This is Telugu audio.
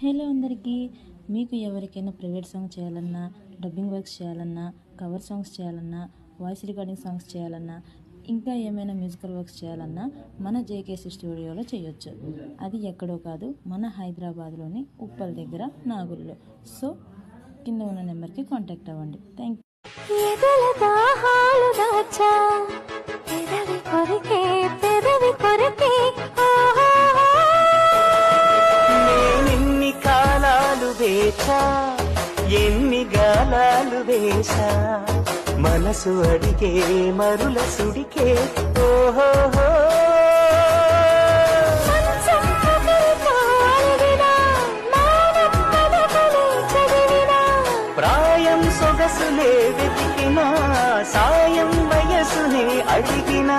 హలో అందరికీ. మీకు ఎవరికైనా ప్రైవేట్ సాంగ్ చేయాలన్నా, డబ్బింగ్ వర్క్స్ చేయాలన్నా, కవర్ సాంగ్స్ చేయాలన్నా, వాయిస్ రికార్డింగ్ సాంగ్స్ చేయాలన్నా, ఇంకా ఏమైనా మ్యూజికల్ వర్క్స్ చేయాలన్నా మన జేకేసీ స్టూడియోలో చేయొచ్చు. అది ఎక్కడో కాదు, మన హైదరాబాద్లోని ఉప్పల్ దగ్గర నాగుల్లో. సో కింద ఉన్న నెంబర్కి కాంటాక్ట్ అవ్వండి. థ్యాంక్ నేనెన్ని కాలాలు వేచా, ఎన్ని గాలాలు వేసా, మనసు అడిగే మరుల సుడికే ఓహో. ప్రాయం సొగసులే వెతికినా, సాయం వయసునే అడిగినా,